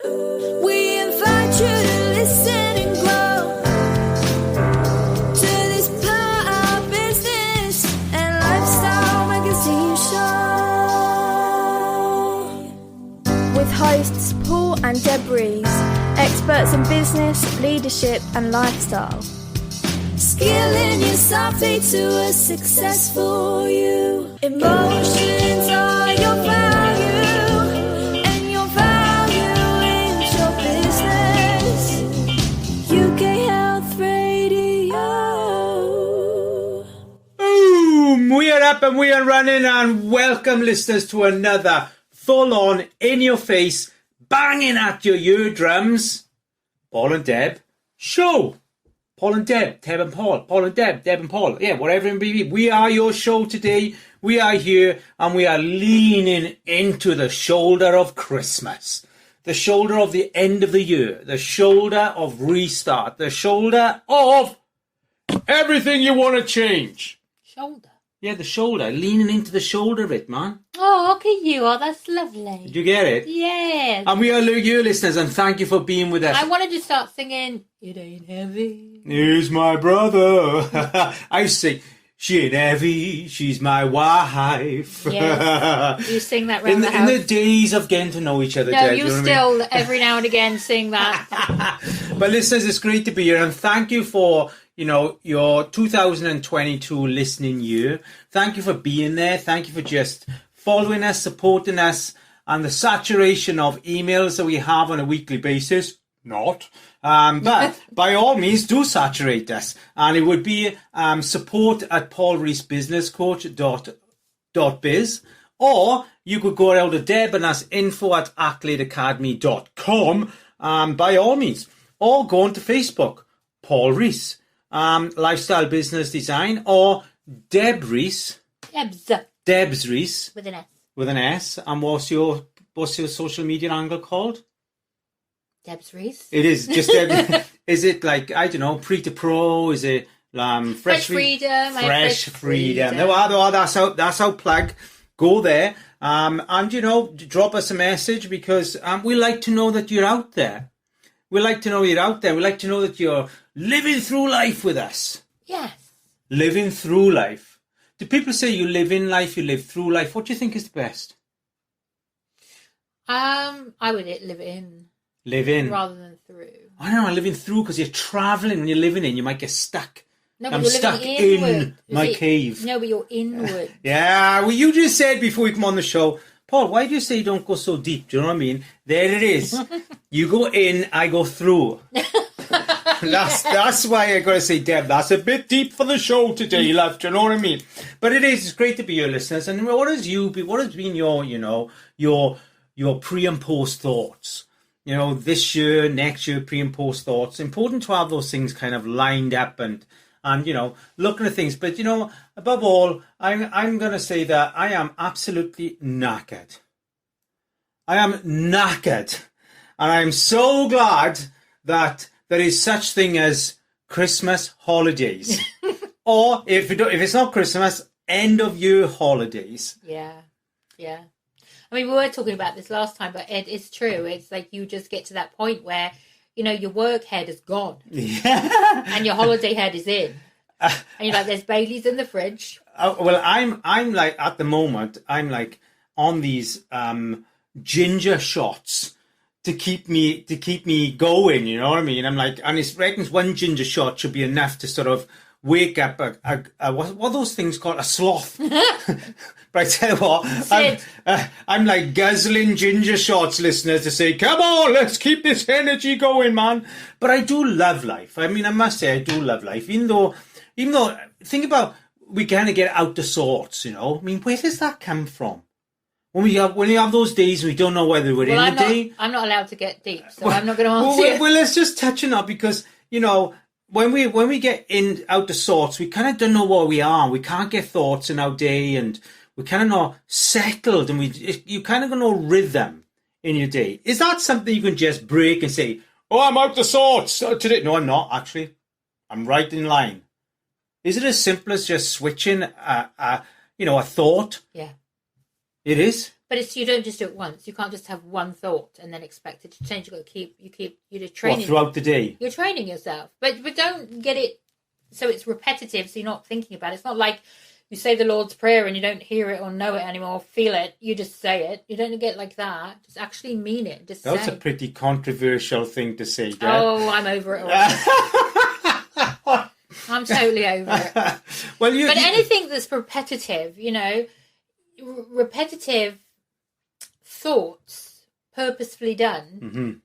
We invite you to listen and grow to this Power Business and Lifestyle Magazine show. With hosts Paul and Deb Rees, experts in business, leadership and lifestyle. Skilling yourself into a successful you. Emotions are your value, and your value is your business. UK Health Radio. Boom! We are up and we are running, and welcome listeners to another full-on, in-your-face, banging at your eardrums, Paul and Deb show. Paul and Deb, Deb and Paul, Paul and Deb, Deb and Paul. Yeah, whatever it may be. We are your show today. We are here and we are leaning into the shoulder of Christmas. The shoulder of the end of the year. The shoulder of restart. The shoulder of everything you want to change. Shoulder? Yeah, the shoulder. Leaning into the shoulder of it, man. Oh, look at you. Oh, that's lovely. Did you get it? Yes. And we are your listeners, and thank you for being with us. I wanted to start singing, It Ain't Heavy. Here's my brother. I used to sing, she ain't heavy, she's my wife. Yes. You sing that round the house. In the days of getting to know each other, No, Deb, you know still, every now and again, sing that. But listeners, it's great to be here, and thank you for, your 2022 listening year. Thank you for being there. Thank you for just following us, supporting us, and the saturation of emails that we have on a weekly basis. Not. But by all means, do saturate us. And it would be support at paulreesbusinesscoach.biz, or you could go out to Deb and that's info@acladeacademy.com, by all means. Or go onto Facebook, Paul Rees, Lifestyle Business Design, or Deb Rees. Deb's Rees. With an S. With an S. And what's your social media angle called? Deb's Rees. It is just is it like, I don't know, pre to pro? Is it Fresh Freedom? Fresh Freedom. No, that's our plug. Go there and drop us a message, because we like to know that you're out there. We like to know you're out there. We like to know that you're living through life with us. Yes. Living through life. Do people say you live in life, you live through life? What do you think is the best? I would live in. Live in. Rather than through. I don't know, living through, because you're travelling. When you're living in, you might get stuck. No, but I'm you're stuck in my cave. No, but you're inward. Yeah, well, you just said before we come on the show, Paul, why do you say you don't go so deep? Do you know what I mean? There it is. You go in, I go through. That's why I got to say, Deb, that's a bit deep for the show today, love. Do you know what I mean? But it's great to be your listeners. And what has been your pre and post thoughts? This year, next year, pre and post thoughts. Important to have those things kind of lined up and looking at things. But, above all, I'm going to say that I am absolutely knackered. I am knackered. And I'm so glad that there is such thing as Christmas holidays. Or if it's not Christmas, end of year holidays. Yeah. I mean, we were talking about this last time, but it's true. It's like you just get to that point where, your work head is gone. Yeah. And your holiday head is in. And you're like, there's Baileys in the fridge. Well, I'm like, at the moment, I'm like on these ginger shots to keep me going, you know what I mean? I'm like, and it reckons one ginger shot should be enough to sort of wake up what are those things called? A sloth. But I tell you what, I'm like guzzling ginger shots, listeners, to say, come on, let's keep this energy going, man. But I do love life. I mean, I must say I do love life, even though, think about, we kind of get out of sorts, I mean, where does that come from? When you have those days we don't know whether we're in the day. I'm not allowed to get deep, so I'm not going to answer you. Well, let's just touch on that, because, when we get out of sorts, we kind of don't know where we are. We can't get thoughts in our day, and we're kind of not settled, and you kind of got no rhythm in your day. Is that something you can just break and say, oh, I'm out of sorts today? No, I'm not, actually. I'm right in line. Is it as simple as just switching a thought? Yeah. It is? But you don't just do it once. You can't just have one thought and then expect it to change. You've got to you're training. What, throughout the day? You're training yourself. But don't get it so it's repetitive, so you're not thinking about it. It's not like you say the Lord's Prayer and you don't hear it or know it anymore, feel it, you just say it. You don't get like that. Just actually mean it. Just That's say. a pretty controversial thing to say, Deb. Oh, I'm over it already. I'm totally over it. But anything that's repetitive, repetitive thoughts, purposefully done,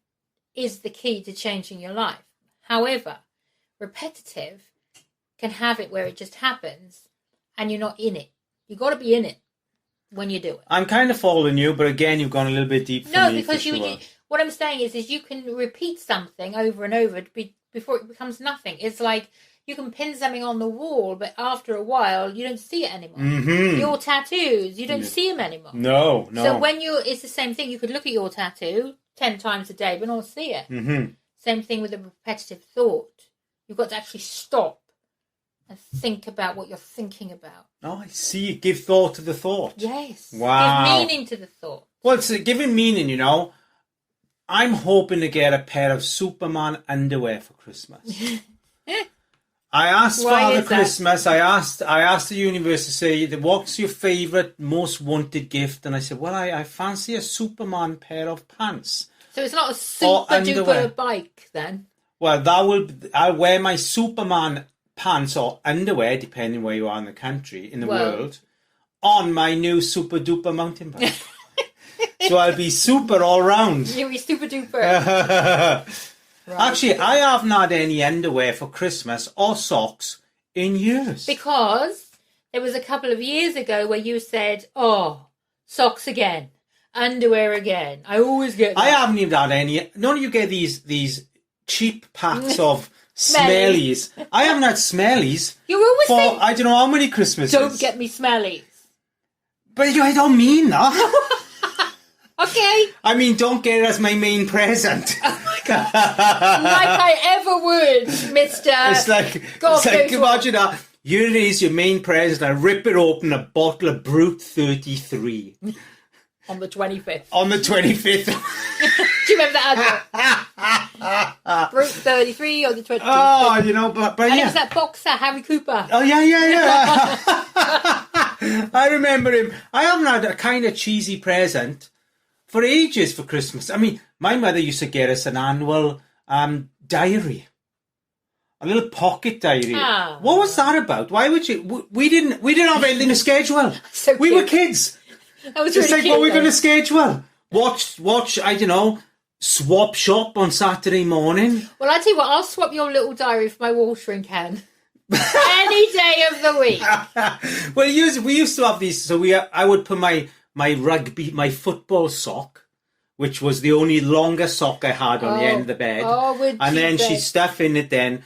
is the key to changing your life. However, repetitive can have it where it just happens and you're not in it. You've got to be in it when you do it. I'm kind of following you, but again, you've gone a little bit deep for me. No, because what I'm saying is you can repeat something over and over before it becomes nothing. It's like you can pin something on the wall, but after a while, you don't see it anymore. Your tattoos, you don't see them anymore. No. So it's the same thing. You could look at your tattoo 10 times a day, but not see it. Same thing with a repetitive thought. You've got to actually stop and think about what you're thinking about. Oh, I see. Give thought to the thought. Yes. Wow. Give meaning to the thought. Well, it's giving meaning, I'm hoping to get a pair of Superman underwear for Christmas. I asked Father Christmas, I asked the universe to say, what's your favourite, most wanted gift? And I said, well, I fancy a Superman pair of pants. So it's not a super duper bike then? Well, I'll wear my Superman pants or underwear, depending where you are in the country, in the world, on my new super duper mountain bike. So I'll be super all round. You'll be super duper. Right. Actually, I haven't had any underwear for Christmas or socks in years. Because there was a couple of years ago where you said, oh, socks again, underwear again. I always get that. I haven't even had any. None of you get these cheap packs of smellies. I haven't had smellies. You're always saying, I don't know how many Christmases. Don't get me smellies. But I don't mean that. Okay. I mean, don't get it as my main present. Like I ever would, Mr. It's like imagine that. Here it is, your main present. I rip it open, a bottle of Brut 33. On the 25th. On the 25th. Do you remember that advert? Brut 33 on the 25th. Oh, but and it was that boxer, Harry Cooper. Oh, yeah. I remember him. I haven't had a kind of cheesy present for ages for Christmas. I mean, my mother used to get us an annual diary. A little pocket diary. Oh. What was that about? Why would you... We didn't have anything to schedule. So we were kids. That was it's really like, cute, what we're going to schedule? Watch, I don't know, swap shop on Saturday morning. Well, I tell you what, I'll swap your little diary for my watering can. Any day of the week. Well, we used to have these, so I would put my football sock, which was the only longer sock I had on the end of the bed. And then she'd stuff in it then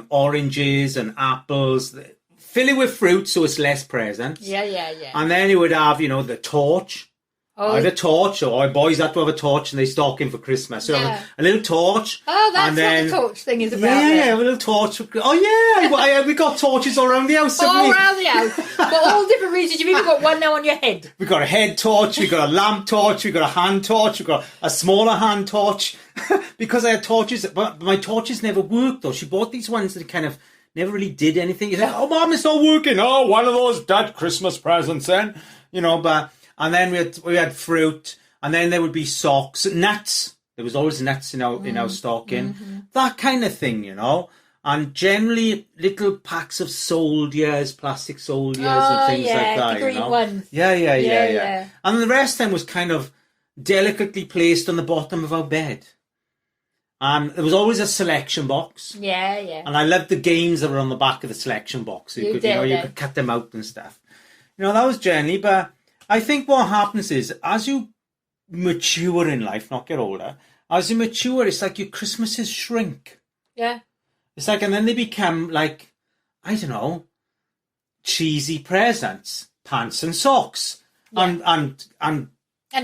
oranges and apples, fill it with fruit so it's less presents. Yeah. And then you would have, the torch. I had a torch, or boys had to have a torch and they stock in for Christmas. So a little torch. Oh, that's what the torch thing is about. Yeah, a little torch. Oh, yeah, we got torches all around the house. All around the house. For all different reasons. You've even got one now on your head. We've got a head torch, we've got a lamp torch, we've got a hand torch, we've got a smaller hand torch. Because I had torches, but my torches never worked, though. She bought these ones that kind of never really did anything. You say, oh, Mum, it's not working. Oh, one of those dead Christmas presents then. But... And then we had fruit, and then there would be socks, nuts. There was always nuts in our stocking, that kind of thing, And generally little packs of soldiers, plastic soldiers, and things like that. The green ones. Yeah. And the rest then was kind of delicately placed on the bottom of our bed. There was always a selection box. Yeah. And I loved the games that were on the back of the selection box. You could cut them out and stuff. That was generally, but. I think what happens is, as you mature in life, not get older, as you mature, it's like your Christmases shrink. Yeah. It's like, and then they become like, I don't know, cheesy presents, pants and socks, and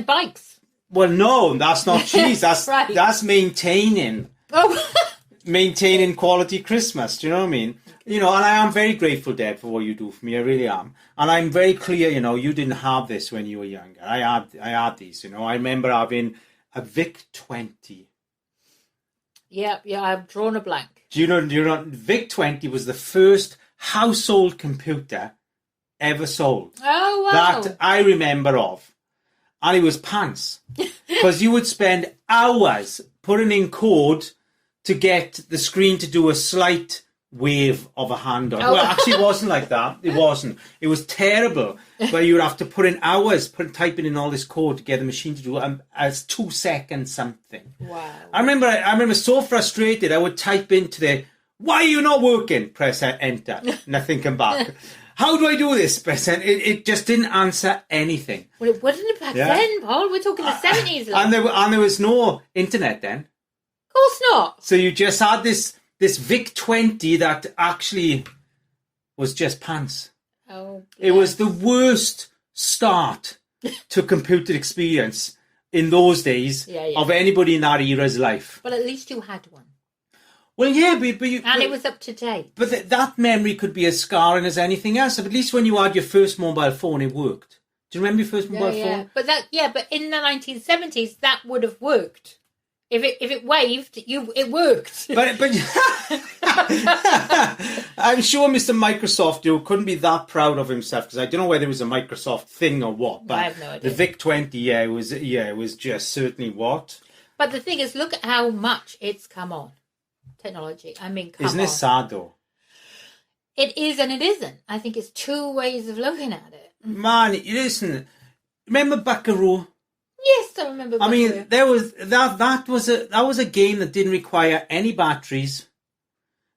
bikes. Well, no, that's not cheese. That's right. That's maintaining. Oh. maintaining quality Christmas. Do you know what I mean? You know, and I am very grateful, Deb, for what you do for me. I really am. And I'm very clear, you know, you didn't have this when you were younger. I had these, you know. I remember having a VIC-20. Yeah, I've drawn a blank. Do you know, VIC-20 was the first household computer ever sold. Oh, wow. That I remember of. And it was pants. Because you would spend hours putting in code to get the screen to do a slight wave of a hand on. Oh. Well, actually, it wasn't like that. It wasn't. It was terrible. Where you would have to put in hours, typing in all this code to get the machine to do as 2 seconds something. Wow. I remember so frustrated. I would type into the, why are you not working? Press enter. Nothing come back. How do I do this? Press enter. It just didn't answer anything. Well, it wasn't back then, Paul. We're talking the 70s. And there was no internet then. Of course not. So you just had this VIC-20 that actually was just pants. Oh, It was the worst start to computer experience in those days of anybody in that era's life. But at least you had one. Well, yeah, but it was up to date. But that memory could be as scarring as anything else. At least when you had your first mobile phone, it worked. Do you remember your first mobile phone? But in the 1970s, that would have worked. If it waved, it worked. But I'm sure Mr. Microsoft couldn't be that proud of himself, because I don't know whether it was a Microsoft thing or what. But I have no idea. The VIC-20, it was just certainly what. But the thing is, look at how much it's come on. Technology. I mean, come on. Isn't it sad though? It is and it isn't. I think it's two ways of looking at it. Man, listen. Remember Buckaroo? Yes, I remember. I mean, there was that was a game that didn't require any batteries,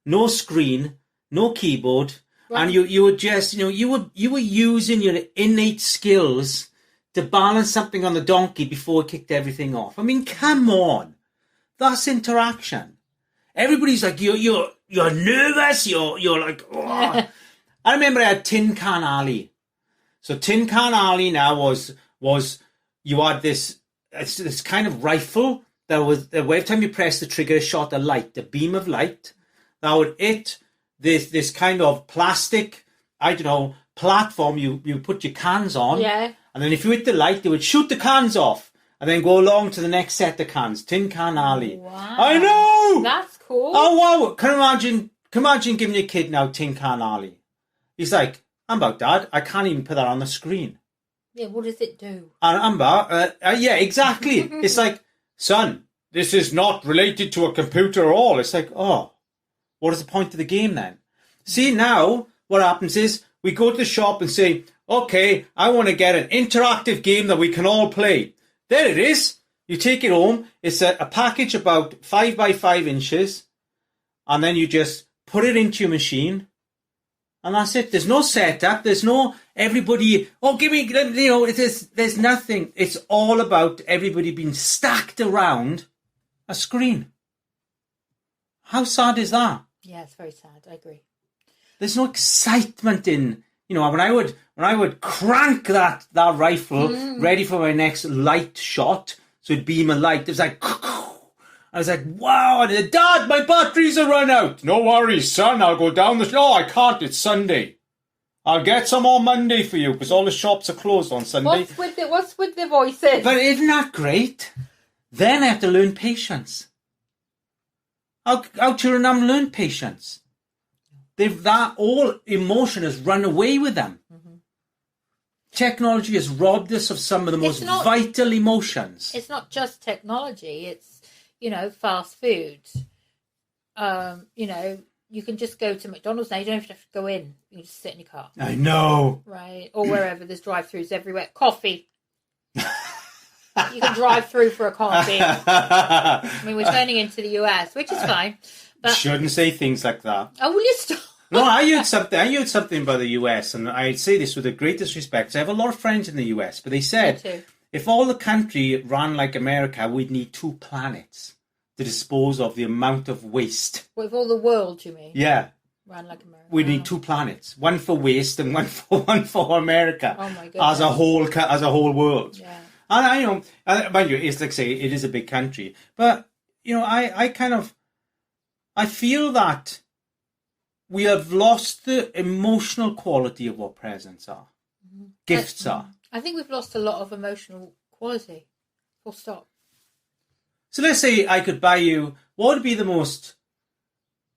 no screen, no keyboard, right. And you were just you were using your innate skills to balance something on the donkey before it kicked everything off. I mean, come on, that's interaction. Everybody's like you're nervous. You're like oh. I remember I had Tin Can Alley. So Tin Can Alley now was you had this kind of rifle that was every time you press the trigger, it shot a beam of light that would hit this kind of plastic, I don't know, platform you put your cans on. Yeah. And then if you hit the light, they would shoot the cans off and then go along to the next set of cans. Tin Can Alley. Wow. I know. That's cool. Oh wow! Can you imagine giving your kid now Tin Can Alley? He's like, I'm about Dad. I can't even put that on the screen. Yeah, what does it do? And Amber, yeah, exactly. It's like, son, this is not related to a computer at all. It's like, oh, what is the point of the game then? See, now what happens is we go to the shop and say, okay, I want to get an interactive game that we can all play. There it is. You take it home. It's a package about 5 by 5 inches. And then you just put it into your machine. And that's it. There's no setup. There's no everybody. Oh, give me. There's nothing. It's all about everybody being stacked around a screen. How sad is that? Yeah, it's very sad. I agree. There's no excitement in. When I would crank that rifle ready for my next light shot, so it'd beam a light. It was like. I was like, wow, Dad, my batteries are run out. No worries, son, I'll go down the... No, I can't, it's Sunday. I'll get some on Monday for you, because all the shops are closed on Sunday. What's with the voices? But isn't that great? Then I have to learn patience. How children learn patience? That all emotion has run away with them. Mm-hmm. Technology has robbed us of some of the most vital emotions. It's not just technology, it's fast food. You can just go to McDonald's now. You don't have to go in. You can just sit in your car. I know. Right. Or wherever. There's drive-thrus everywhere. Coffee. You can drive through for a coffee. I mean, we're turning into the US, which is fine. But shouldn't say things like that. Oh, will you stop? No, I heard something about the US, and I say this with the greatest respect. I have a lot of friends in the US, but they said if all the country ran like America, we'd need 2 planets to dispose of the amount of waste. With all the world, you mean? Yeah. Ran like America. We need 2 planets, one for waste and one for America. Oh my goodness. As a whole world. Yeah. And mind you, it's like say it is a big country, but I kind of I feel that we have lost the emotional quality of what presents are. Gifts are. I think we've lost a lot of emotional quality. Full stop. So let's say I could buy you, what would be the most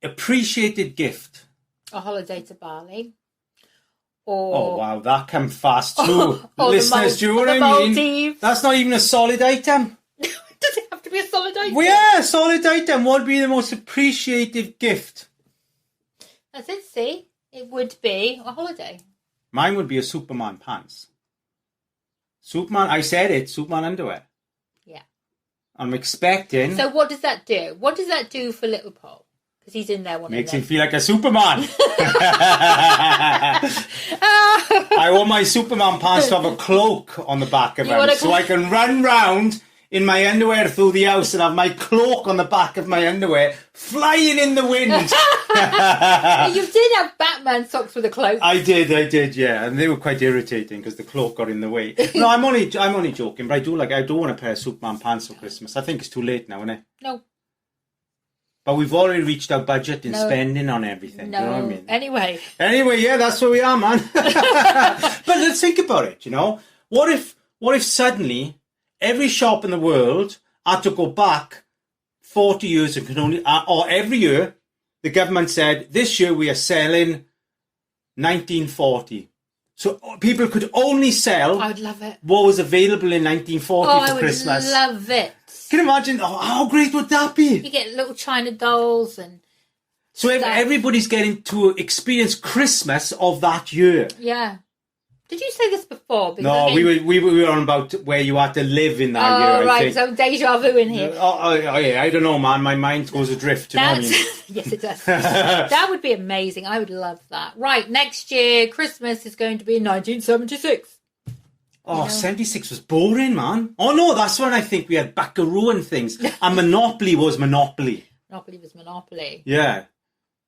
appreciated gift? A holiday to Bali. Or Oh, wow, that came fast too. or Listeners, do you know what I mean? Maldives. That's not even a solid item. Does it have to be a solid item? Well, yeah, a solid item. What would be the most appreciated gift? That's it, see? It would be a holiday. Mine would be a Superman pants. Superman, I said it, Superman underwear. Yeah. I'm expecting... So what does that do? What does that do for little Paul? Because he's in there wanting Makes him feel like a Superman. I want my Superman pants to have a cloak on the back of them so I can run round in my underwear through the house and have my cloak on the back of my underwear flying in the wind. You did have Batman socks with a cloak. I did, yeah, and they were quite irritating because the cloak got in the way. No, I'm only joking, but I do want a pair of Superman pants for Christmas. I think it's too late now, isn't it? No. But we've already reached our budget in spending on everything. No. You know what I mean? Anyway, yeah, that's where we are, man. But let's think about it. You know, what if suddenly every shop in the world had to go back 40 years and can only, or every year, the government said, this year we are selling 1940. So people could only sell I would love it. what was available in 1940 for Christmas. I would love it. Can you imagine? Oh, how great would that be? You get little China dolls and... So everybody's getting to experience Christmas of that year. Yeah. Did you say this before? Because No, we were on about where you had to live in that year. Oh, right. I think. So deja vu in here. Yeah, I don't know, man. My mind goes adrift. You know what I mean? Yes, it does. That would be amazing. I would love that. Right, next year, Christmas is going to be in 1976. Oh, 76 was boring, man. Oh, no, that's when I think we had Buckaroo and things. And Monopoly was Monopoly. Monopoly was Monopoly. Yeah.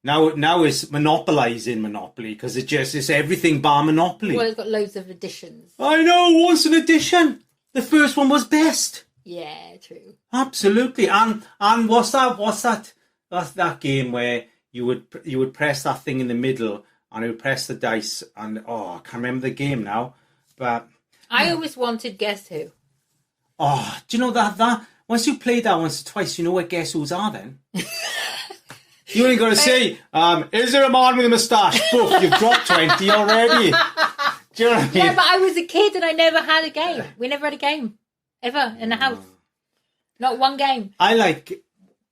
Now it's monopolising Monopoly because it's everything bar Monopoly. Well, it's got loads of additions. I know, what's an addition? The first one was best. Yeah, true. Absolutely. And what's that? That's that game where you would press that thing in the middle and it would press the dice and I can't remember the game now. But I always wanted Guess Who. Oh, do you know that once you play that once or twice, you know what Guess Who's are then? You only got to say, is there a man with a moustache? Poof, you've dropped 20 already. Do you know what I mean? Yeah, but I was a kid and I never had a game. We never had a game. Ever. In the house. Not one game. I like...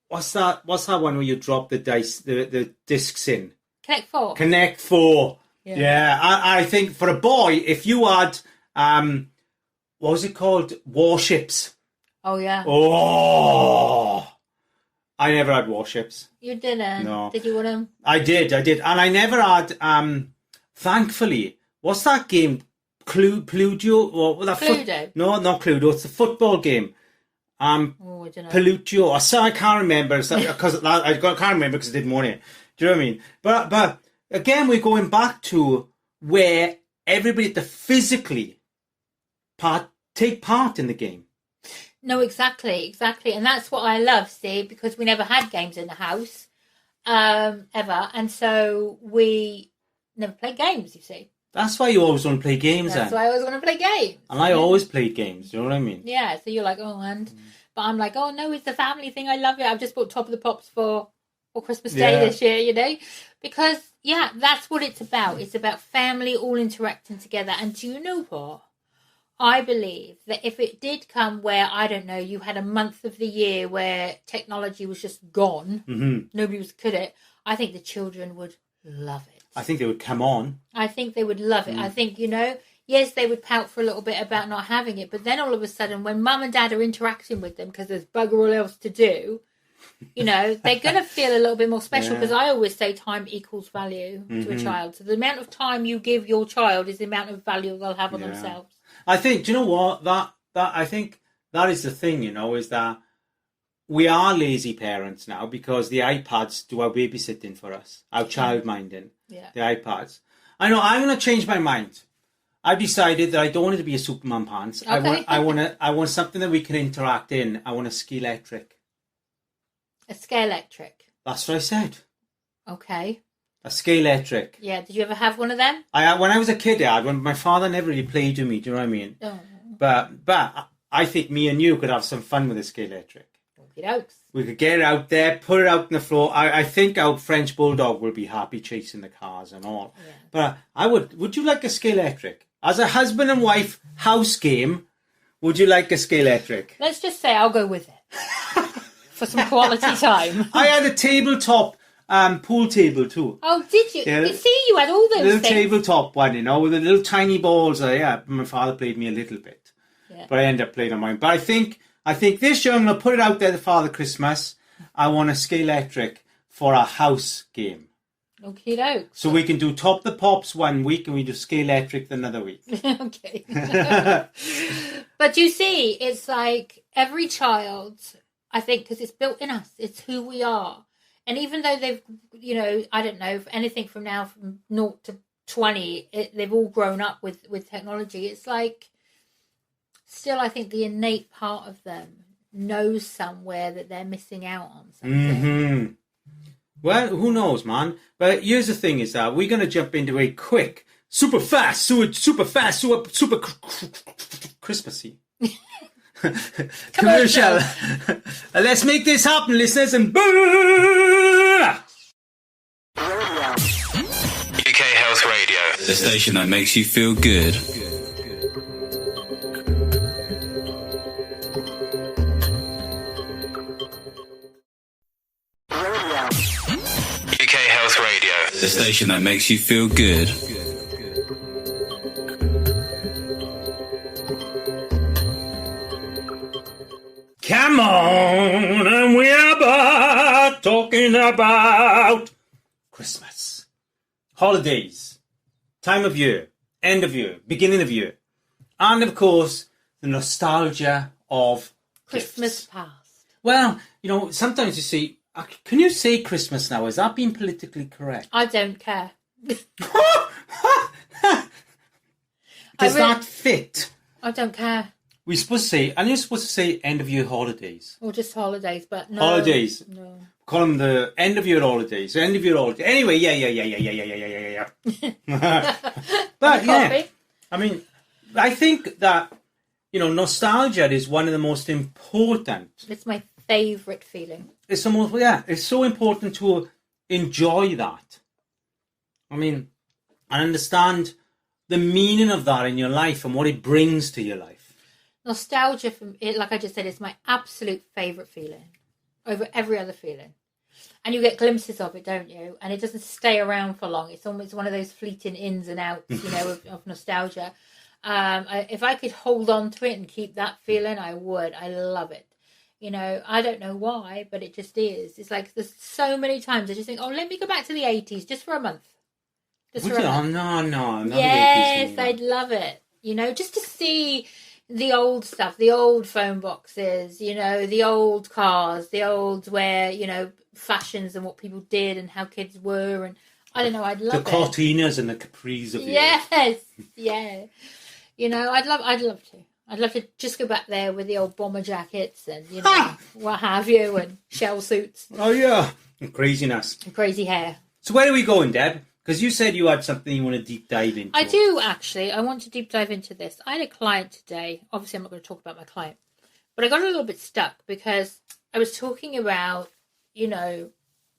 What's that one where you drop the dice, the discs in? Connect 4. Connect 4. Yeah. I think for a boy, if you had... what was it called? Warships. Oh, yeah. Oh... I never had warships. You didn't? No. Did you want them? I did. And I never had, thankfully, what's that game? Cluedo? Or that Cluedo? No, not Cluedo. It's a football game. I don't know. Pelluccio. I can't remember. Because I can't remember because I didn't want it. Do you know what I mean? But again, we're going back to where everybody had to physically take part in the game. No, exactly. And that's what I love, Steve, because we never had games in the house, ever. And so we never played games, you see. That's why you always want to play games, That's why I always want to play games. And I always played games, you know what I mean? Yeah, so you're like, but I'm like, oh, no, it's a family thing. I love it. I've just bought Top of the Pops for Christmas Day this year, you know? Because, yeah, that's what it's about. It's about family all interacting together. And do you know what? I believe that if it did come where, I don't know, you had a month of the year where technology was just gone, nobody was good at it, I think the children would love it. I think they would come on. I think they would love it. I think, yes, they would pout for a little bit about not having it, but then all of a sudden when mum and dad are interacting with them because there's bugger all else to do, they're going to feel a little bit more special because I always say time equals value to a child. So the amount of time you give your child is the amount of value they'll have on themselves. I think, do you know what? That I think that is the thing, is that we are lazy parents now because the iPads do our babysitting for us, our childminding, the iPads. I know I'm going to change my mind. I've decided that I don't want it to be a Superman pants. Okay. I want something that we can interact in. I want a ski electric. A ski electric. That's what I said. Okay. A Scalextric. Yeah. Did you ever have one of them? When I was a kid, I had one. My father never really played with me. Do you know what I mean? Oh. But I think me and you could have some fun with a Scalextric. Okey-dokes. We could get it out there, put it out on the floor. I think our French Bulldog will be happy chasing the cars and all. Yeah. But would you like a Scalextric? As a husband and wife house game, would you like a Scalextric? Let's just say I'll go with it for some quality time. I had a tabletop pool table too. Oh, did you? Yeah. You see, you had all those Little things. tabletop one, with the little tiny balls. Yeah, my father played me a little bit. Yeah. But I ended up playing on mine. But I think this year I'm going to put it out there for Father Christmas. I want a Scalextric for a house game. Okey-dokes. So we can do Top the Pops one week and we do Scalextric another week. Okay. But you see, it's like every child, I think, because it's built in us. It's who we are. And even though they've, I don't know, anything from 0 to 20, they've all grown up with technology. It's like, still, I think the innate part of them knows somewhere that they're missing out on something. Mm-hmm. Well, who knows, man? But here's the thing: is that we're going to jump into a quick, super Christmassy commercial. Let's make this happen, listeners, and UK Health Radio, the station that makes you feel good. UK Health Radio, the station that makes you feel good. come on, and we're back talking about Christmas, holidays, time of year, end of year, beginning of year, and of course the nostalgia of Christmas gifts. past. Well, sometimes you see, can you say Christmas now? Is that being politically correct? I don't care. Does that fit? I don't care. We're supposed to say, and you're supposed to say end of year holidays. Or just holidays, but no. Holidays. No. Call them the end of year holidays. End of year holidays. Anyway, yeah. But yeah, I mean, I think that nostalgia is one of the most important. It's my favourite feeling. It's the most, it's so important to enjoy that. I mean, and understand the meaning of that in your life and what it brings to your life. Nostalgia, like I just said, is my absolute favourite feeling over every other feeling. And you get glimpses of it, don't you? And it doesn't stay around for long. It's almost one of those fleeting ins and outs, of nostalgia. If I could hold on to it and keep that feeling, I would. I love it. I don't know why, but it just is. It's like there's so many times I just think, let me go back to the 80s just for a month. Just for a month. No. Yes, I'd love it. Just to see the old stuff, the old phone boxes, the old cars, the old fashions and what people did and how kids were, and I don't know, I'd love the Cortinas and the Capris of the yes, yeah. I'd love to. I'd love to just go back there with the old bomber jackets and what have you, and shell suits. Oh yeah, and craziness, and crazy hair. So where are we going, Deb? Because you said you had something you want to deep dive into. I do, actually. I want to deep dive into this. I had a client today. Obviously, I'm not going to talk about my client. But I got a little bit stuck because I was talking about, the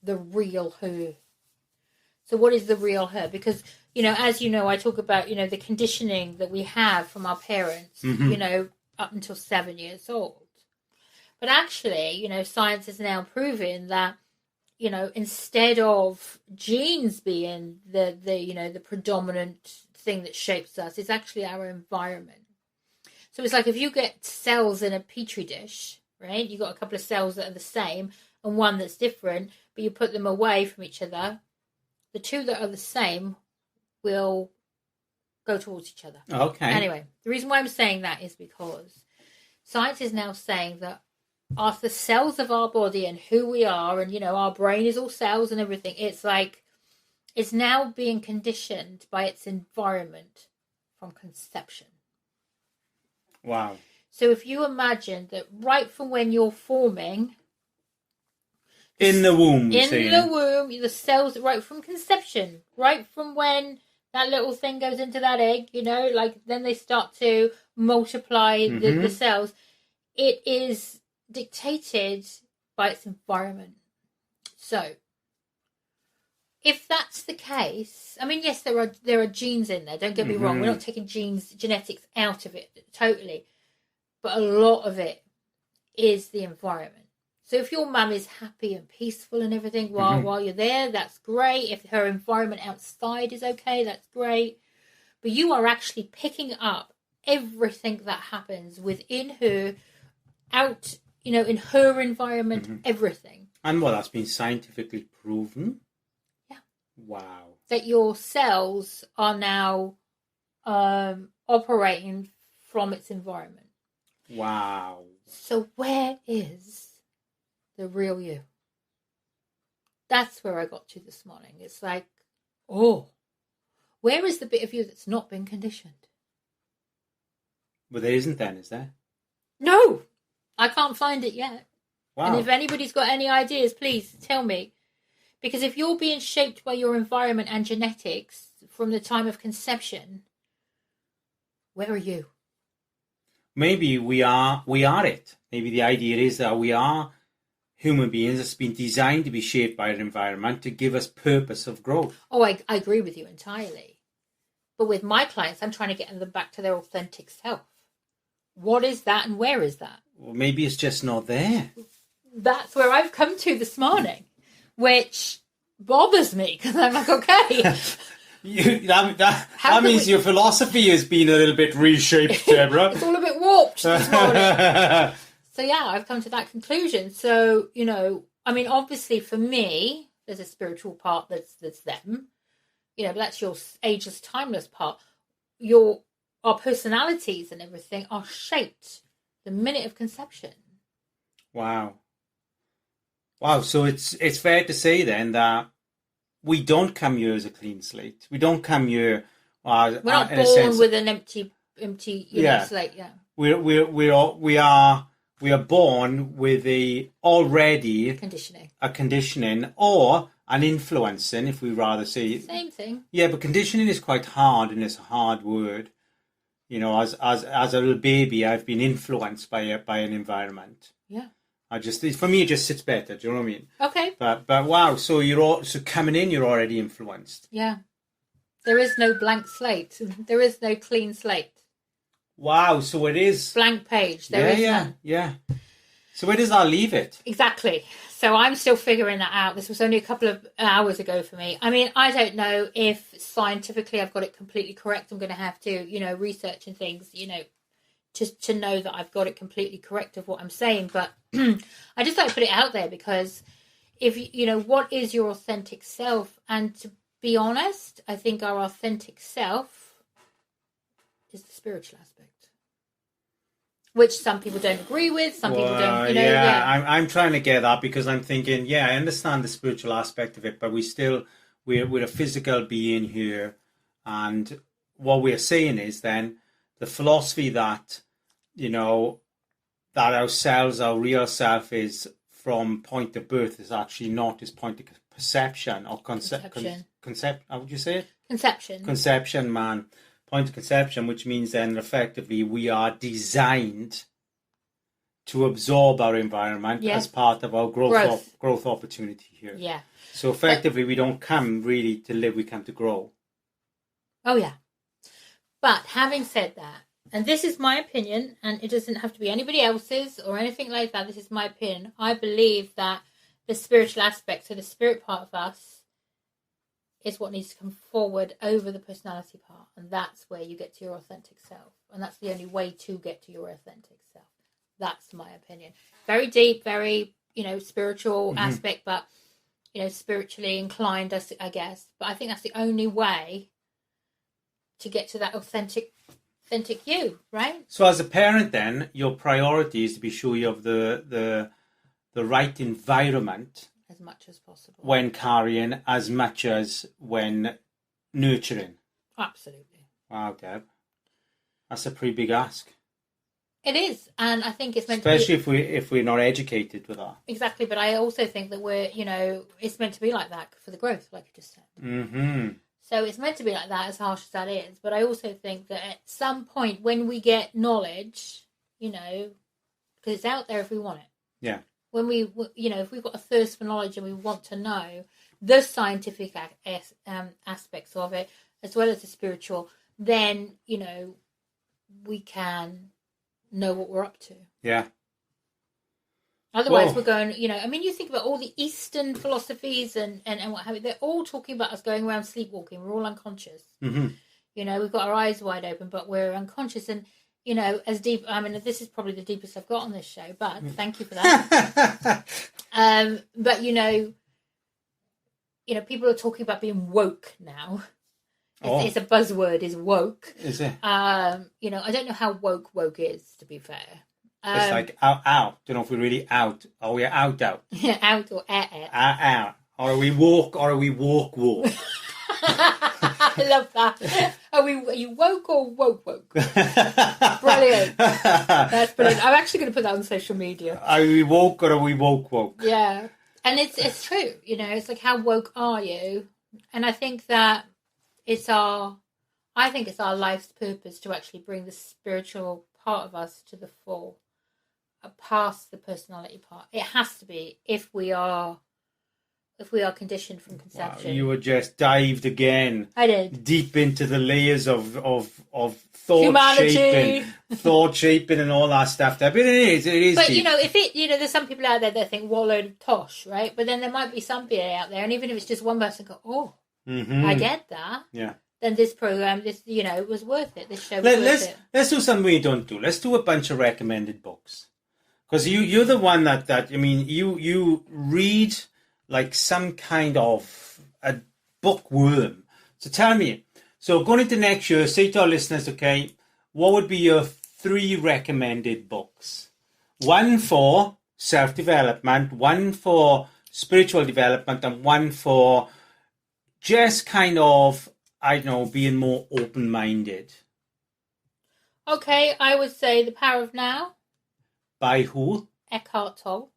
real her. So what is the real her? Because, as you know, I talk about, the conditioning that we have from our parents, up until 7 years old. But actually, science is now proving that, instead of genes being the predominant thing that shapes us, it's actually our environment. So it's like if you get cells in a petri dish, right? You've got a couple of cells that are the same and one that's different, but you put them away from each other, the two that are the same will go towards each other. Okay. Anyway, the reason why I'm saying that is because science is now saying that the cells of our body and who we are, and our brain is all cells and everything, it's like it's now being conditioned by its environment from conception. Wow. So if you imagine that right from when you're forming In the womb, in the womb, the cells, right from conception, right from when that little thing goes into that egg, like then they start to multiply the cells. It is dictated by its environment. So, if that's the case, I mean, yes, there are genes in there. Don't get me wrong. We're not taking genetics out of it totally, but a lot of it is the environment. So if your mum is happy and peaceful and everything while you're there, that's great. If her environment outside is okay, that's great. But you are actually picking up everything that happens within her, out, in her environment, everything. And that's been scientifically proven. Yeah. Wow. That your cells are now operating from its environment. Wow. So where is the real you? That's where I got to this morning. It's like, where is the bit of you that's not been conditioned? But there isn't then, is there? No, I can't find it yet. Wow. And if anybody's got any ideas, please tell me. Because if you're being shaped by your environment and genetics from the time of conception, where are you? Maybe we are it. Maybe the idea is that we are human beings that's been designed to be shaped by an environment to give us purpose of growth. Oh, I agree with you entirely. But with my clients, I'm trying to get them back to their authentic self. What is that and where is that? Well, maybe it's just not there. That's where I've come to this morning, which bothers me because I'm like, okay. that means your philosophy has been a little bit reshaped, Deborah. It's all a bit warped this morning. So yeah, I've come to that conclusion. So, I mean, obviously for me, there's a spiritual part that's them. But that's your ageless, timeless part. Our personalities and everything are shaped the minute of conception. Wow. So it's fair to say then that we don't come here as a clean slate. We don't come here. We're not born with an empty slate. Yeah. We are born with already a conditioning or an influencing, if we rather say. Same thing. Yeah, but conditioning is quite hard, and it's a hard word. As a little baby, I've been influenced by an environment. Yeah. For me, it just sits better. Do you know what I mean? Okay. But wow, so coming in, you're already influenced. Yeah. There is no blank slate. There is no clean slate. Wow, so it is blank page. There is none. Yeah. So where does that leave it? Exactly. So I'm still figuring that out. This was only a couple of hours ago for me. I mean, I don't know if scientifically I've got it completely correct. I'm going to have to, research and things, to know that I've got it completely correct of what I'm saying. But I just like to put it out there because if, what is your authentic self? And to be honest, I think our authentic self is the spiritual aspect. Which some people don't agree with, some people don't, I'm trying to get that because I'm thinking, I understand the spiritual aspect of it, but we're a physical being here, and what we're saying is then the philosophy that, that ourselves, our real self is from point of birth is actually not is point of perception or concept. How would you say it? Conception, man. Point of conception, which means then effectively we are designed to absorb our environment as part of our growth opportunity here. Yeah. So effectively we don't come really to live, we come to grow. Oh yeah. But having said that, and this is my opinion, and it doesn't have to be anybody else's or anything like that, this is my opinion, I believe that the spiritual aspect, so the spirit part of us, is what needs to come forward over the personality part, and that's where you get to your authentic self, and that's the only way to get to your authentic self. That's my opinion. Very deep, very spiritual aspect, but spiritually inclined, I guess. But I think that's the only way to get to that authentic you, right? So as a parent, then your priority is to be sure you have the right environment. As much as possible. When carrying, as much as when nurturing. Absolutely. Wow, Deb. That's a pretty big ask. It is, and I think it's meant especially to be... if we're not educated with that. Exactly, but I also think that we're, it's meant to be like that for the growth, like you just said. Mm-hmm. So it's meant to be like that, as harsh as that is. But I also think that at some point when we get knowledge, because it's out there if we want it. Yeah. When we, if we've got a thirst for knowledge and we want to know the scientific aspects of it, as well as the spiritual, then, we can know what we're up to. Yeah. Otherwise, we're going, you think about all the Eastern philosophies and what have you, they're all talking about us going around sleepwalking. We're all unconscious. Mm-hmm. We've got our eyes wide open, but we're unconscious. And, as deep, this is probably the deepest I've got on this show, but thank you for that. But, people are talking about being woke now. It's a buzzword, is woke. Is it? I don't know how woke is, to be fair. It's like out. Don't know if we're really out. Are we out? Out or Out. Or are we walk? Walk? I love that. Are you woke or woke? Brilliant. That's brilliant. I'm actually going to put that on social media. Are we woke or are we woke? Yeah. And it's true. It's like, how woke are you? And I think that it's our life's purpose to actually bring the spiritual part of us to the fore, past the personality part. It has to be if we are conditioned from conception. Wow, you were just dived again. I did. Deep into the layers of thought Humanity. shaping and all that stuff there. But it is But deep. if there's some people out there that think, what a load of tosh, right? But then there might be some people out there, and even if it's just one person go, oh, I get that. Yeah. Then this program, it was worth it. This show was worth it. Let's do something we don't do. Let's do a bunch of recommended books. Because you're the one that you read like some kind of a bookworm. So tell me, so going into next year, say to our listeners, okay, what would be your 3 recommended books? 1 for self-development, 1 for spiritual development, and 1 for just kind of, I don't know, being more open-minded. Okay, I would say The Power of Now. By who? Eckhart Tolle.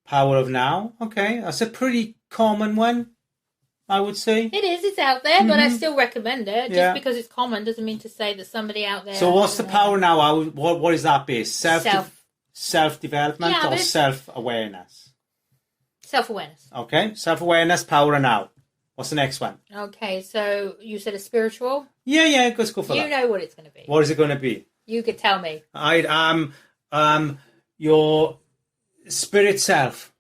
Power of Now. Okay, that's a pretty common one, I would say. It is. It's out there, but I still recommend it. Just Yeah. because it's common doesn't mean to say that somebody out there... So what's the power now? What is that based? Self-development Yeah, or but it's- self-awareness? Self-awareness. Okay, self-awareness, power of now. What's the next one? Okay, so you said a spiritual. Yeah, let's go for that. You know what it's going to be. What is it going to be? You could tell me. I am your spirit self.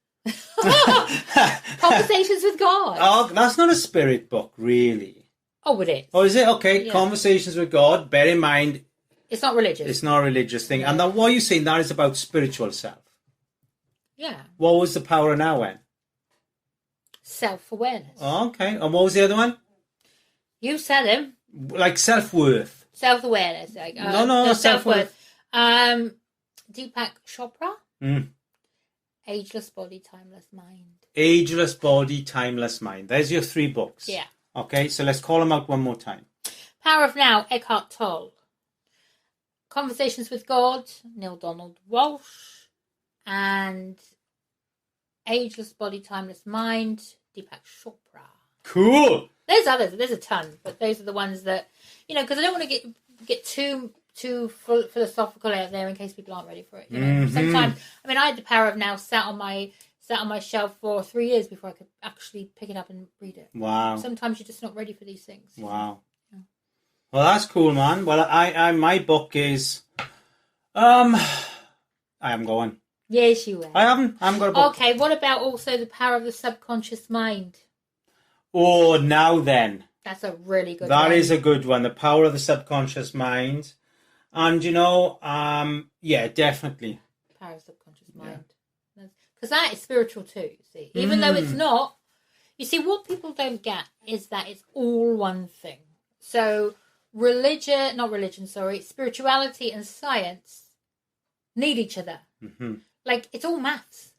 Conversations with God. Oh, that's not a spirit book, really. Oh, it is. Oh, is it? Okay, Yeah. Conversations with God. Bear in mind, It's not religious. it's not a religious thing. And then what are you saying? That is about spiritual self. Yeah. What was the power of now then? Self-awareness. Oh, okay. And what was the other one? You said him. Like self-worth. Self-awareness. Like, No, self-worth. Deepak Chopra. Mm. Ageless Body, Timeless Mind. Ageless Body, Timeless Mind. There's your 3 books. Yeah. Okay, so let's call them out one more time. Power of Now, Eckhart Tolle. Conversations with God, Neil Donald Walsh. And Ageless Body, Timeless Mind, Deepak Chopra. Cool. There's others. There's a ton, but those are the ones that, because I don't want to get too philosophical out there in case people aren't ready for it. Sometimes, I had the Power of Now sat on my shelf for 3 years before I could actually pick it up and read it. Wow. Sometimes you're just not ready for these things. Wow. Yeah. Well, that's cool, man. Well, I my book is, I am going. Yes, you will. I haven't got a book. Okay, what about also The Power of the Subconscious Mind? Oh, now then. That's a really good one. That is a good one. The Power of the Subconscious Mind. And, yeah, definitely. Power of Subconscious Mind. Because that is spiritual too, you see. Even though it's not, you see, what people don't get is that it's all one thing. So spirituality and science need each other. Mm-hmm. Like, it's all maths.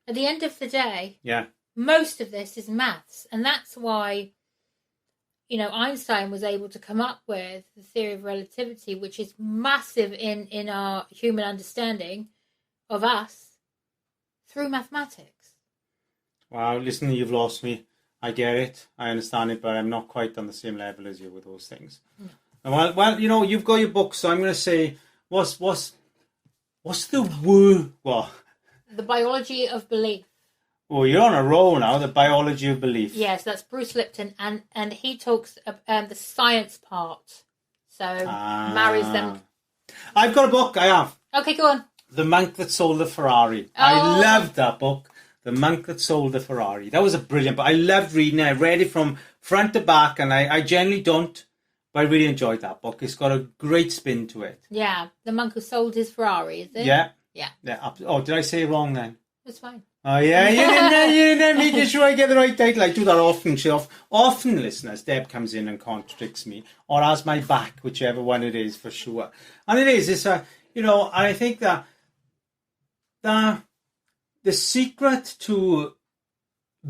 At the end of the day, yeah, most of this is maths. And that's why, Einstein was able to come up with the theory of relativity, which is massive in our human understanding of us through mathematics. Wow, listen, you've lost me. I get it. I understand it, but I'm not quite on the same level as you with those things. No. Well, you've got your book, so I'm going to say, what's the word? What? The biology of belief. Oh, you're on a roll now. The biology of belief. Yes, that's Bruce Lipton, and he talks the science part. So marries them. I've got a book. I have. Okay, go on. The Monk That Sold the Ferrari. Oh. I loved that book. The Monk That Sold the Ferrari. That was a brilliant book. I loved reading it. I read it from front to back, and I generally don't, but I really enjoyed that book. It's got a great spin to it. Yeah, the monk who sold his Ferrari, is it? Yeah. Yeah. Oh, did I say it wrong then? That's fine. Oh, yeah, you didn't making sure I get the right title. I do that often. Often, listeners, Deb comes in and contradicts me, or has my back, whichever one it is, for sure. And it's and I think that the secret to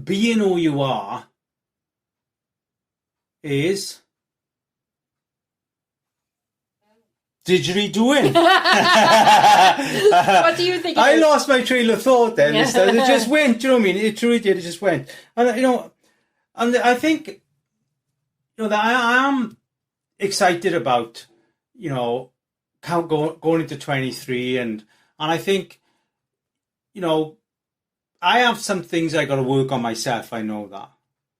being who you are is didgeridooing. What do you think? I lost my trail of thought then. Yeah. It just went. Do you know what I mean? It truly did. It just went. And and I think that I am excited about going into 23, and I think I have some things I got to work on myself. I know that.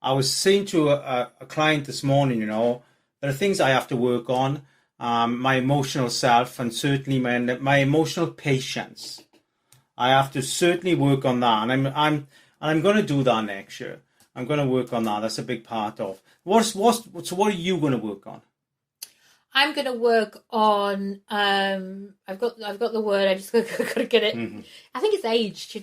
I was saying to a client this morning, there are things I have to work on. My emotional self, and certainly my emotional patience. I have to certainly work on that, and I'm going to do that next year. I'm going to work on that. That's a big part of so what are you going to work on? I'm going to work on. I've got the word. I just got to get it. Mm-hmm. I think it's age.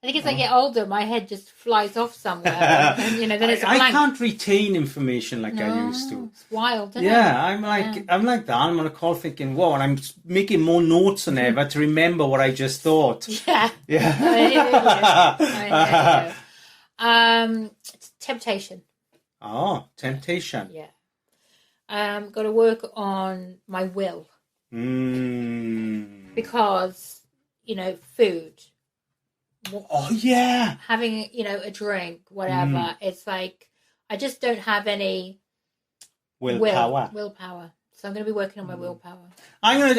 I think as I get older, my head just flies off somewhere, and then it's a blank. I can't retain information like I used to. It's wild, isn't it? I'm like that. I'm on a call thinking, whoa, and I'm making more notes than ever to remember what I just thought. Yeah. Yeah. It's temptation. Oh, temptation. Yeah. Got to work on my will. Because, food. Oh, yeah. Having, a drink, whatever. It's like, I just don't have any willpower. So I'm going to be working on my willpower. I'm going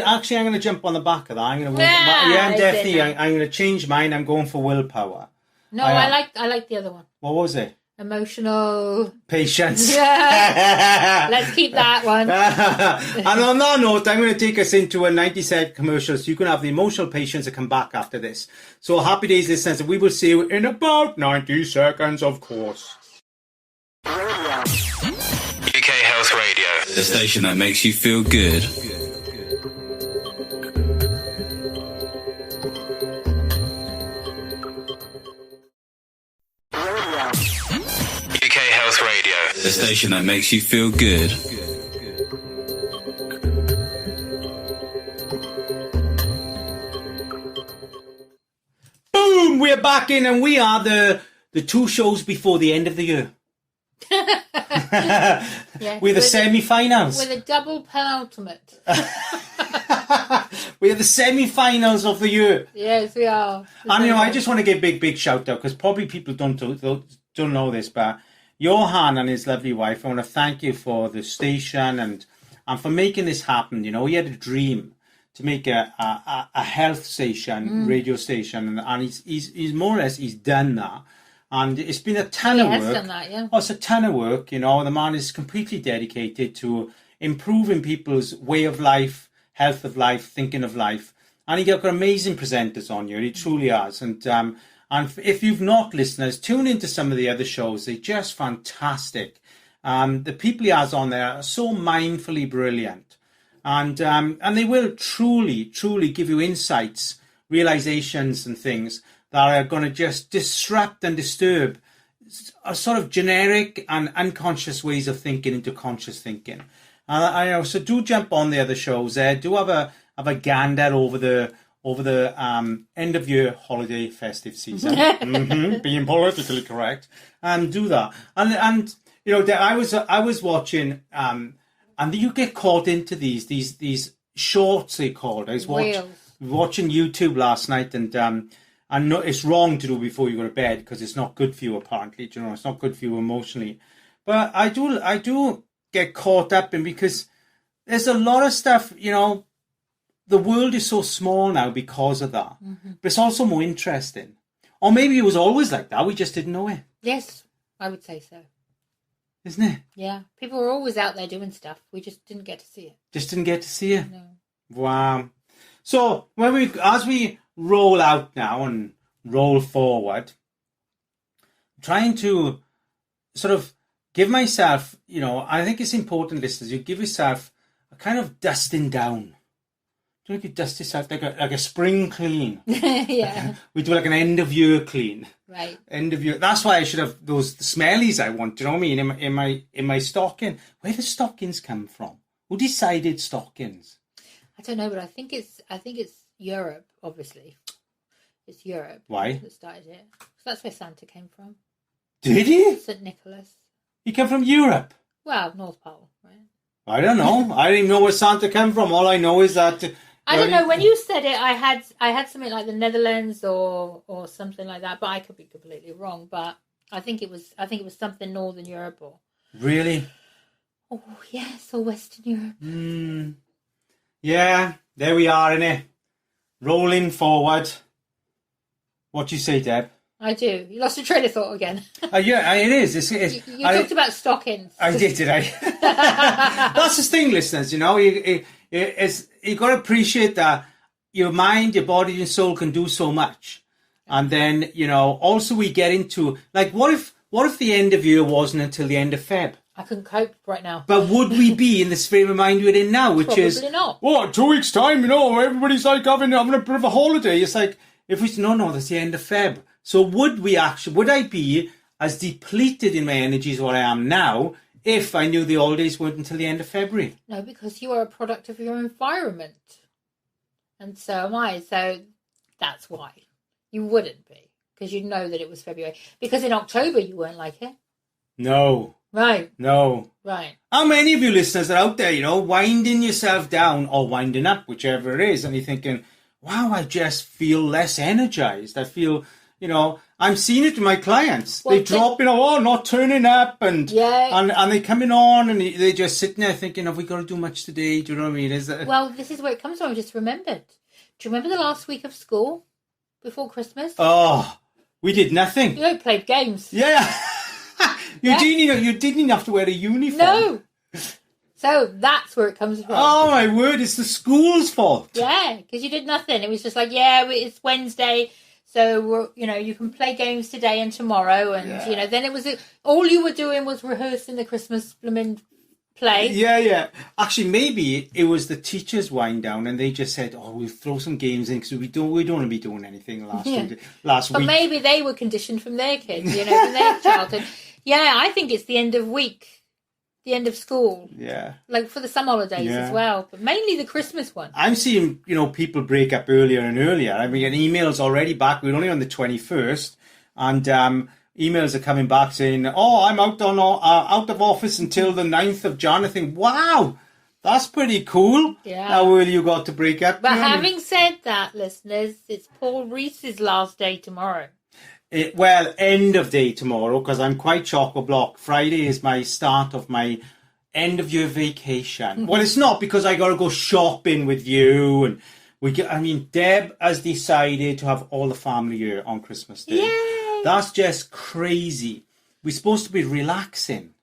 to jump on the back of that. I'm going to change mine. I'm going for willpower. No, I like the other one. What was it? Emotional patience. Yeah. Let's keep that one. And on that note, I'm going to take us into a 90-second commercial so you can have the emotional patience to come back after this. So happy days, listeners. We will see you in about 90 seconds, of course. UK Health Radio, the station that makes you feel good. UK Health Radio, the station that makes you feel good. Boom! We're back in, and we are the 2 shows before the end of the year. Yeah, we're the semi-finals. We're the double penultimate. We're the semi-finals of the year. Yes, we are. And I just want to give a big shout out, because probably people don't know this, but Johan and his lovely wife, I want to thank you for the station and for making this happen. He had a dream to make a health station, radio station, and he's more or less he's done that. And it's been a ton of work. He has done that, yeah. Oh, it's a ton of work. The man is completely dedicated to improving people's way of life, health of life, thinking of life. And he got amazing presenters on here. He truly has. And if you've not, listeners, tune into some of the other shows. They're just fantastic. The people he has on there are so mindfully brilliant. And they will truly, truly give you insights, realizations and things that are going to just disrupt and disturb a sort of generic and unconscious ways of thinking into conscious thinking. So do jump on the other shows there. Do have a gander over the end of year holiday festive season. Being politically correct. And do that. And I was watching, and you get caught into these shorts, they called. I was watching YouTube last night, and I know it's wrong to do before you go to bed because it's not good for you. Apparently, it's not good for you emotionally. But I do get caught up in, because there's a lot of stuff. The world is so small now because of that, but it's also more interesting. Or maybe it was always like that. We just didn't know it. Yes, I would say so. Isn't it? Yeah, people were always out there doing stuff. We just didn't get to see it. Just didn't get to see it. No. Wow. So as we roll out now and roll forward, I'm trying to sort of give myself, I think it's important, listeners, you give yourself a kind of dusting down. Do you dust yourself like a spring clean? Yeah. We do like an end of year clean. Right. End of year. That's why I should have those smellies I want. Do you know what I mean? In my stocking. Where do stockings come from? Who decided stockings? I don't know, but I think it's Europe. Obviously, it's Europe. Why? That started it. So that's where Santa came from. Did he? St. Nicholas. He came from Europe. Well, North Pole, right? I don't know. I didn't even know where Santa came from. All I know is that. I don't know. When you said it, I had something like the Netherlands or something like that, but I could be completely wrong. But I think it was something Northern Europe or. Really? Oh yes, or Western Europe. Yeah, there we are, innit? Rolling forward. What do you say, Deb? I do. You lost your train of thought again. Yeah, it is. You talked about stockings. I did I? That's the thing, listeners. You got to appreciate that your mind, your body, your soul can do so much, and then also we get into like what if the end of year wasn't until the end of Feb? I couldn't cope right now. But would we be in this frame of mind we're in now, which is not. What, 2 weeks time? Everybody's like having a bit of a holiday. It's like if we no, that's the end of Feb. So would I be as depleted in my energy as what I am now if I knew the holidays weren't until the end of February? No, because you are a product of your environment. And so am I. So that's why. You wouldn't be. Because you'd know that it was February. Because in October you weren't like it. No. Right. No. Right. How many of you listeners are out there, winding yourself down or winding up, whichever it is, and you're thinking, wow, I just feel less energized. I feel... I'm seeing it to my clients. They drop, not turning up, and they coming on, and they just sitting there thinking, have we got to do much today? Do you know what I mean? Well, this is where it comes from. I just remembered. Do you remember the last week of school before Christmas? Oh, we did nothing. You played games. Yeah. You didn't have to wear a uniform. No. So that's where it comes from. Oh, my word, it's the school's fault. Yeah, because you did nothing. It was just like, it's Wednesday. So, you can play games today and tomorrow. And, then it was all you were doing was rehearsing the Christmas blooming play. Yeah. Actually, maybe it was the teachers' wind down and they just said, we'll throw some games in because we don't want to be doing anything last week. But maybe they were conditioned from their kids, from their childhood. Yeah, I think it's the end of week. The end of school. Yeah. Like for the summer holidays as well. But mainly the Christmas one. I'm seeing, people break up earlier and earlier. I mean, emails already back. We're only on the 21st. And emails are coming back saying, I'm out of office until the 9th of Jan. I think, wow, that's pretty cool. Yeah. How early you got to break up. But having said that, listeners, it's Paul Rees's last day tomorrow. End of day tomorrow, because I'm quite chock-a-block. Friday is my start of my end of year vacation. Well, it's not, because I got to go shopping with you, and Deb has decided to have all the family here on Christmas Day. Yay! That's just crazy. We're supposed to be relaxing.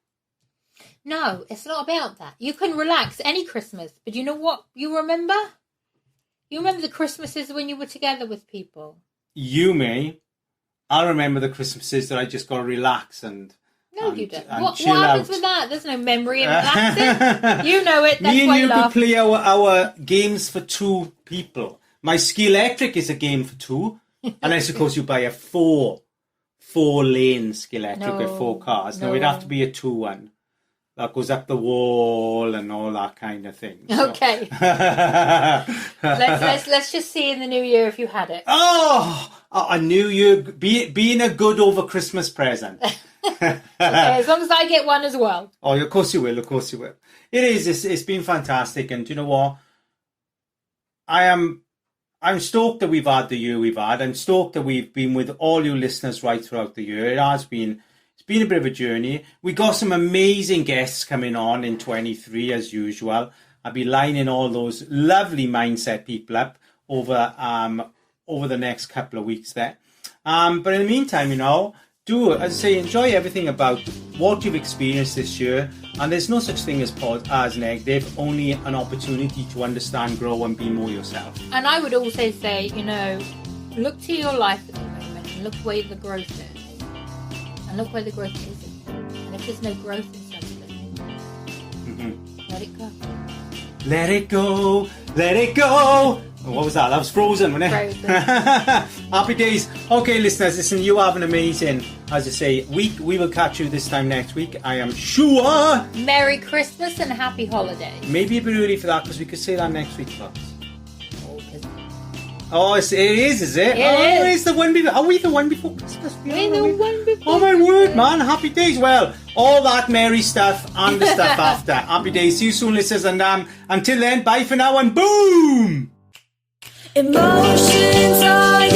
No, it's not about that. You can relax any Christmas, but you know what you remember? You remember the Christmases when you were together with people. You may. I remember the Christmases that I just got to relax and you don't. What chill happens out. With that? There's no memory in relaxing. You know it. That's Me and why you laugh. could play our games for two people. My Ski Electric is a game for two, unless of course you buy a four-lane Ski Electric with 4 cars. No, it'd have to be a 2-1. That goes up the wall and all that kind of thing. So. Okay. let's just see in the new year if you had it. A new year being a good over Christmas present. Okay, as long as I get one as well. Oh, of course you will. Of course you will. It is. It's been fantastic. And do you know what? I'm stoked that we've had the year we've had. I'm stoked that we've been with all you listeners right throughout the year. It's been a bit of a journey. We got some amazing guests coming on in 23 as usual. I'll be lining all those lovely mindset people up over the next couple of weeks there. But in the meantime, do, as I say, enjoy everything about what you've experienced this year. And there's no such thing as negative, only an opportunity to understand, grow, and be more yourself. And I would also say, look to your life at the moment and look where the growth is. And look where the growth isn't. And if there's no growth in something, let it go. Let it go, let it go. What was that? That was Frozen, wasn't it? Frozen. Happy days. Okay, listeners, listen, you have an amazing, as I say, week. We will catch you this time next week, I am sure. Merry Christmas and happy holidays. Maybe a bit early for that, because we could say that next week, folks. Oh, it is it? It's the one before. Are we the one before Christmas? We're the one before Oh, my word, man. Happy days. Well, all that merry stuff and the stuff after. Happy days. See you soon, listeners. And until then, bye for now and boom! Emotions are